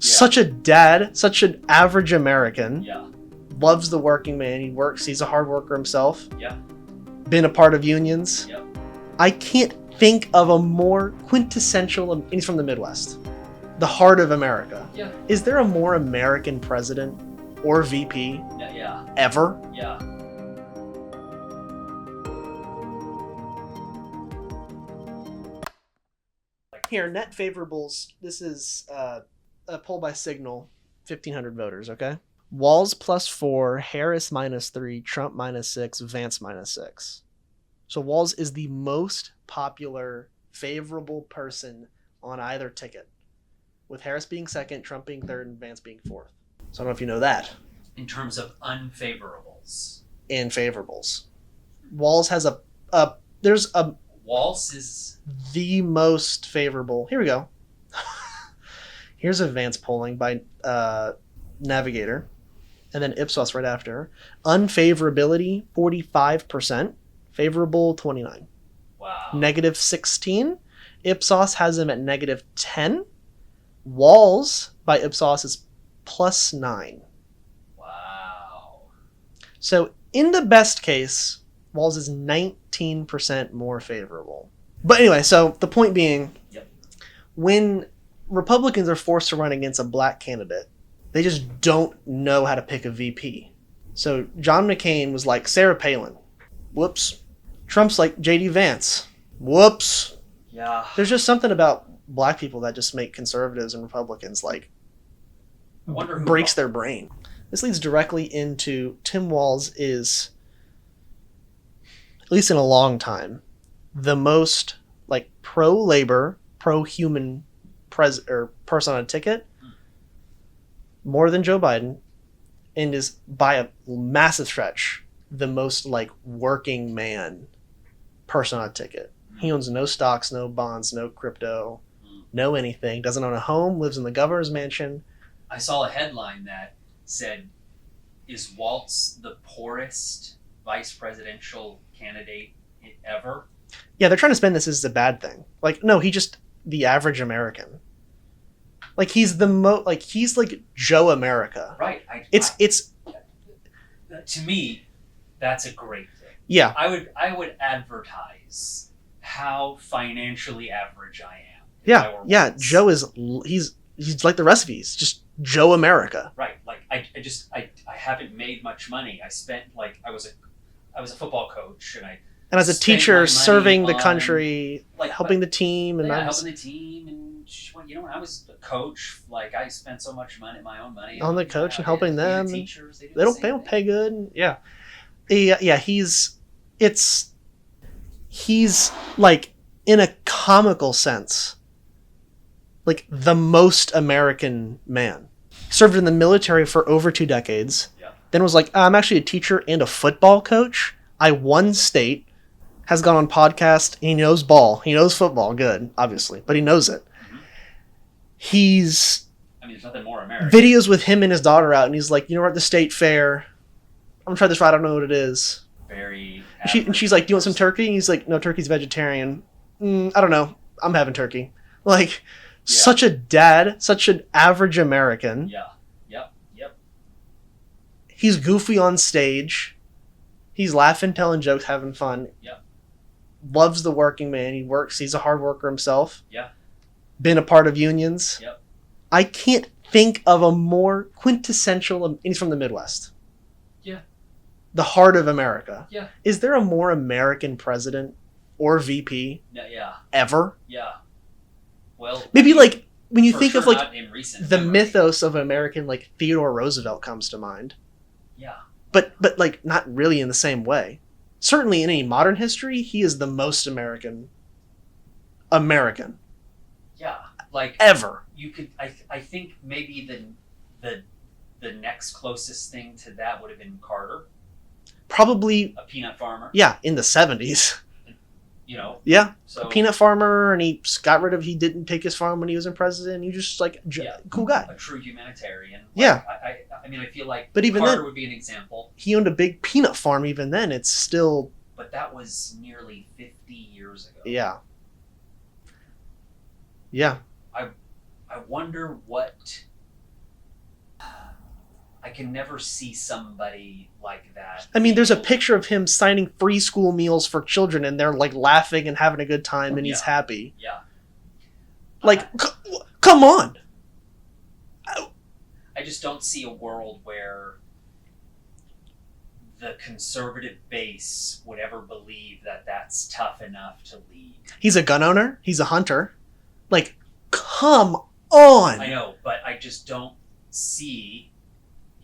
Such a dad, such an average American. Yeah. Loves the working man. He works. He's a hard worker himself. Yeah. Been a part of unions. Yep. I can't think of a more quintessential, and he's from the Midwest. The heart of America. Yeah. Is there a more American president or VP Yeah. ever? Yeah. Here, net favorables. This is a poll by Signal, 1,500 voters, okay? Walz +4, Harris -3, Trump -6, Vance -6. So Walz is the most popular, favorable person on either ticket, with Harris being second, Trump being third, and Vance being fourth. So I don't know if you know that. In terms of unfavorables. In favorables. Walz has there's a Walz is the most favorable. Here we go. Here's Advanced polling by Navigator, and then Ipsos right after. Unfavorability 45%, favorable 29, wow. -16. Ipsos has him at -10. Walz by Ipsos is +9. Wow. So in the best case, Walz is 19% more favorable. But anyway, so the point being, Yep. when Republicans are forced to run against a black candidate, they just don't know how to pick a VP. So John McCain was like Sarah Palin. Whoops. Trump's like JD Vance. Whoops. Yeah. There's just something about black people that just make conservatives and Republicans like I wonder who breaks their brain. This leads directly into Tim Walz is, at least in a long time, the most like pro-labor, pro-human person on a ticket, more than Joe Biden, and is by a massive stretch the most like working man person on a ticket. He owns no stocks, no bonds, no crypto, no anything. Doesn't own a home. Lives in the governor's mansion. I saw a headline that said, "Is Walz the poorest vice presidential candidate ever?" Yeah, they're trying to spin this as a bad thing. Like, no, he just the average American. Like he's he's like Joe America. Right. It's to me, that's a great thing. yeah. I would advertise how financially average I am. if I were Yeah. Walz. Joe is he's like the rest of these, just Joe America. Right. Like I haven't made much money. I spent I was a football coach and I And as a spent my teacher, money serving the on, country, helping the team, and helping the team, and when I was a coach, I spent so much money, my own money, on the coach and helping them. The teachers, they they don't pay good. And, yeah. He's like in a comical sense, like the most American man. Served in the military for over 2 decades. Yeah. Then was like, I'm actually a teacher and a football coach. I won state. Has gone on podcast. He knows ball. He knows football. Good, obviously, but he knows it. Mm-hmm. There's nothing more American. Videos with him and his daughter out, and he's like, we're at the state fair. I'm gonna try this right. I don't know what it is. Very. And she's like, do you want some turkey? And he's like, no, turkey's vegetarian. I don't know. I'm having turkey. Such a dad, such an average American. Yeah. Yep. He's goofy on stage. He's laughing, telling jokes, having fun. Yep. Loves the working man. He works. He's a hard worker himself. Yeah. Been a part of unions. Yep. I can't think of a more quintessential, and he's from the Midwest. Yeah. The heart of America. Yeah. Is there a more American president or VP Yeah. ever? Yeah. Well, Maybe when you for think sure of not in recent the memory. mythos of American, Theodore Roosevelt comes to mind. Yeah. But not really in the same way. Certainly in any modern history, he is the most American. Yeah. Ever. You could. I think maybe the next closest thing to that would have been Carter, Probably, a peanut farmer. yeah, in the 70s. Yeah, So a peanut farmer, and he didn't take his farm when he was in president. He just cool guy. a true humanitarian. Yeah. I feel like But even Carter then- would be an example, He owned a big peanut farm. Even then, it's still, but that was nearly 50 years ago. yeah. I wonder what can never see somebody like that. I mean, there's a being- picture of him signing free school meals for children, and they're like laughing and having a good time, and he's Yeah. happy. Yeah. Like, come on. I just don't see a world where the conservative base would ever believe that that's tough enough to lead. He's a gun owner. He's a hunter. Like, come on. I know, but I just don't see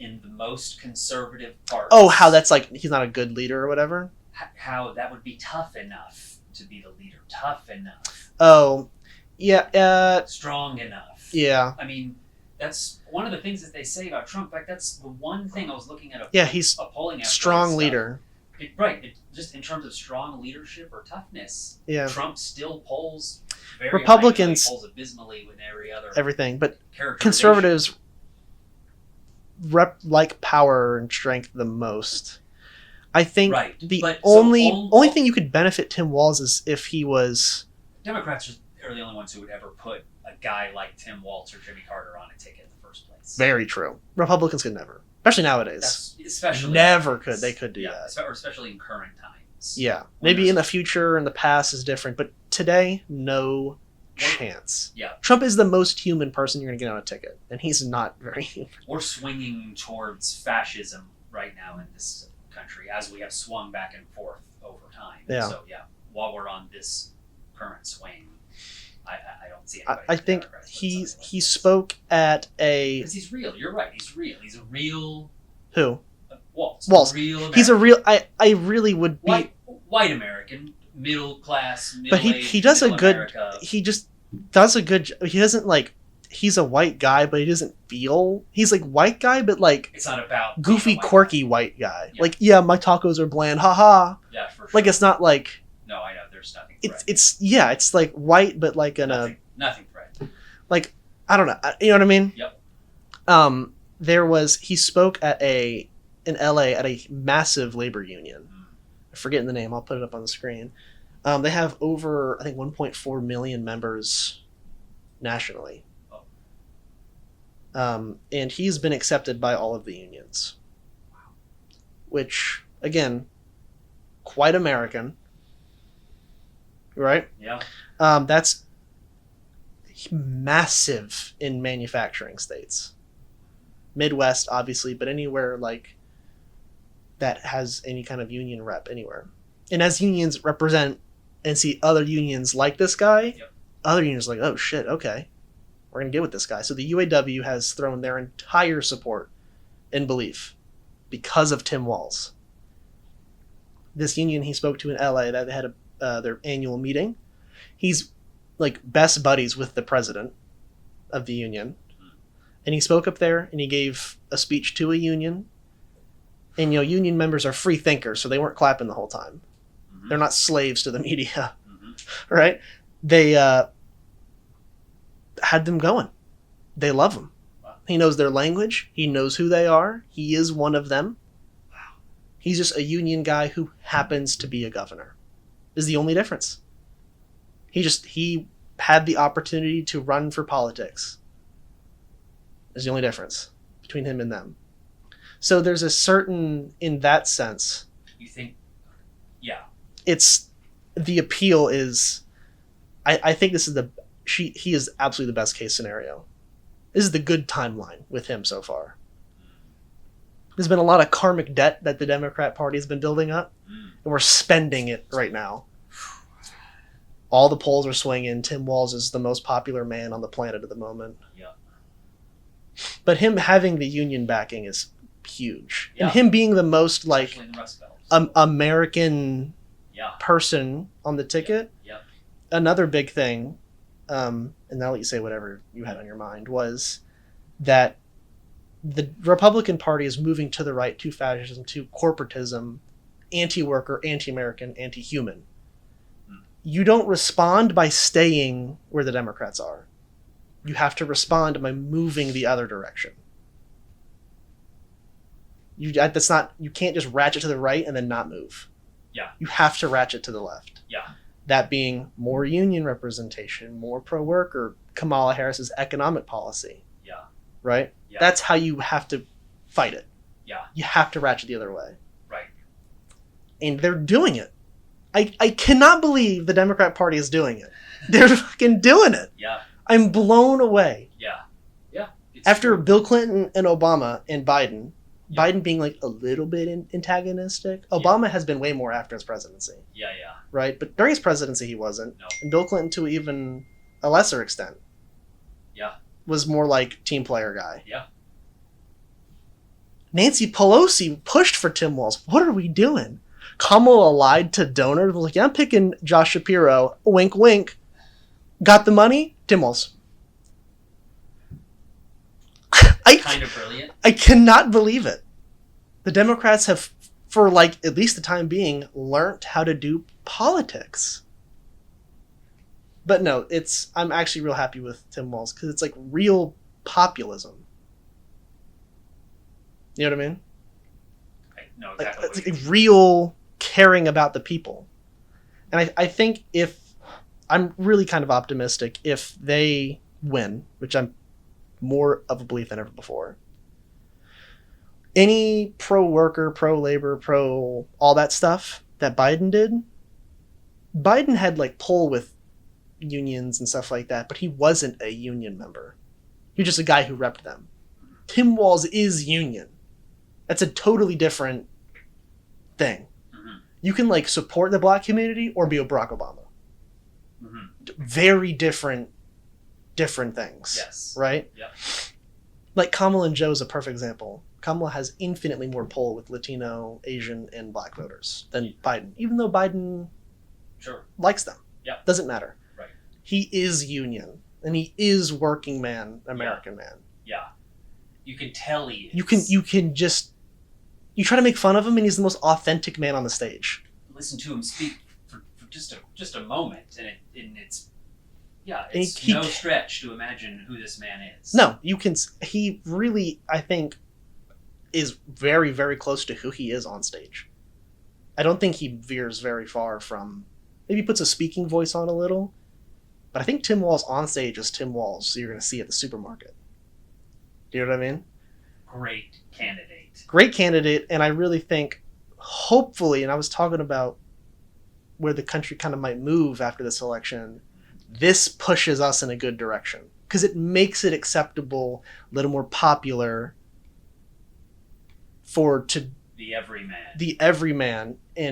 in the most conservative parts. Oh, how that's like he's not a good leader or whatever. How that would be tough enough to be the leader. Tough enough. Oh, yeah. Strong enough. Yeah. I mean, that's one of the things that they say about Trump. In fact, that's the one thing I was looking at. Yeah, he's a polling strong leader. Just in terms of strong leadership or toughness, Yeah. Trump still polls very Republicans- high, polls abysmally with every other Everything, but characterization. conservatives like power and strength the most. I think Right, the but so only thing you could benefit Tim Walz is if he was. Democrats are the only ones who would ever put a guy like Tim Walz or Jimmy Carter on a ticket in the first place. Very true. Republicans could never, especially nowadays. That's especially Never nowadays. could. They could do that. Or especially in current times. Yeah, When maybe in the there's- future and the past is different, but today, no chance. Yeah. Trump is the most human person you're going to get on a ticket, and he's not very human. We're swinging towards fascism right now in this country, as we have swung back and forth over time. Yeah. So while we're on this current swing, I don't see I, anybody. I from the think Democrats doing he something like he this. spoke at a Because he's real. You're right. He's real. He's a real who? Waltz. Walz. Real American. He's a real. I really would be. white American, middle class, middle But he does a good. He just does a good. He doesn't like. He's a white guy, but he doesn't feel. He's like white guy, but like It's not about goofy, being a white quirky guy. white guy. Yeah. Like, yeah, my tacos are bland, haha. Yeah, for sure. Like it's not like No, I know. There's nothing. it's like white, but like in a nothing threatening. like I don't know. You know what I mean? Yep. He spoke at in LA at a massive labor union. I'm forgetting the name. I'll put it up on the screen. They have over I think 1.4 million members nationally. And he's been accepted by all of the unions. Which again, quite American. Right? Yeah. That's massive in manufacturing states. Midwest, obviously, but anywhere like that has any kind of union rep anywhere. And as unions represent and see other unions like this guy, Yep. other unions are like, oh shit, okay, we're going to get with this guy. So the UAW has thrown their entire support and belief because of Tim Walz. This union he spoke to in LA, that they had their annual meeting. He's like best buddies with the president of the union. And he spoke up there and he gave a speech to a union. And, union members are free thinkers, so they weren't clapping the whole time. Mm-hmm. They're not slaves to the media, Mm-hmm. right? They had them going. They love him. Wow. He knows their language. He knows who they are. He is one of them. Wow. He's just a union guy who happens to be a governor. Is the only difference. He had the opportunity to run for politics. Is the only difference between him and them. So there's a certain, in that sense, You think? Yeah. it's the appeal is, I think this is he is absolutely the best case scenario. This is the good timeline with him so far. There's been a lot of karmic debt that the Democrat Party has been building up, and we're spending it right now. All the polls are swinging. Tim Walz is the most popular man on the planet at the moment. Yeah. But him having the union backing is huge. Yeah. And him being the most Especially in the Rust Belt. American Yeah. person on the ticket. Yep. Another big thing, and I'll let you say whatever you had on your mind, was that the Republican Party is moving to the right, to fascism, to corporatism, anti-worker, anti-American, anti-human. You don't respond by staying where the Democrats are. You have to respond by moving the other direction. You can't just ratchet to the right and then not move. Yeah. You have to ratchet to the left. Yeah. That being more union representation, more pro-worker, Kamala Harris's economic policy. Yeah. Right? Yeah. That's how you have to fight it. Yeah. You have to ratchet the other way. Right. And they're doing it. I cannot believe the Democrat Party is doing it. They're fucking doing it. Yeah. I'm blown away. Yeah. Yeah. It's After true. Bill Clinton and Obama and Biden, Yeah. Biden being like a little bit antagonistic, Obama has been way more after his presidency, Yeah. Yeah. right? But during his presidency, he wasn't. No. And Bill Clinton, to even a lesser extent, Yeah. was more like team player guy. Yeah. Nancy Pelosi pushed for Tim Walz. What are we doing? Kamala lied to donors. Was like, yeah, I'm picking Josh Shapiro. Wink, wink. Got the money? Tim Walz. Kind of brilliant. I cannot believe it. The Democrats have, for like at least the time being, learned how to do politics. But no, I'm actually real happy with Tim Walz because it's like real populism. You know what I mean? I know Like, exactly it's what like you mean. real caring about the people. And I think I'm really kind of optimistic if they win, which I'm more of a belief than ever before. Any pro-worker, pro-labor, pro all that stuff that Biden did, Biden had like pull with unions and stuff like that, but he wasn't a union member. He was just a guy who repped them. Tim Walz is union. That's a totally different thing. Mm-hmm. You can like support the black community or be a Barack Obama. Mm-hmm. Very different things. Yes. Right? Yep. Like Kamala and Joe is a perfect example. Kamala has infinitely more pull with Latino, Asian, and black voters than Biden, even though Biden Sure. likes them. Yep. Doesn't matter. Right. He is union, and he is working man, American man. Yeah. You can tell he is. You can just you try to make fun of him, and he's the most authentic man on the stage. Listen to him speak for just a moment, and it's yeah, And it's he- no stretch to imagine who this man is. No, you can. He really, I think, is very, very close to who he is on stage. I don't think he veers very far from. Maybe puts a speaking voice on a little, but I think Tim Walz on stage is Tim Walz. So you're going to see at the supermarket. Do you know what I mean? Great candidate. Great candidate, and I really think, hopefully, and I was talking about where the country kind of might move after this election. This pushes us in a good direction because it makes it acceptable, a little more popular for The everyman. the everyman, and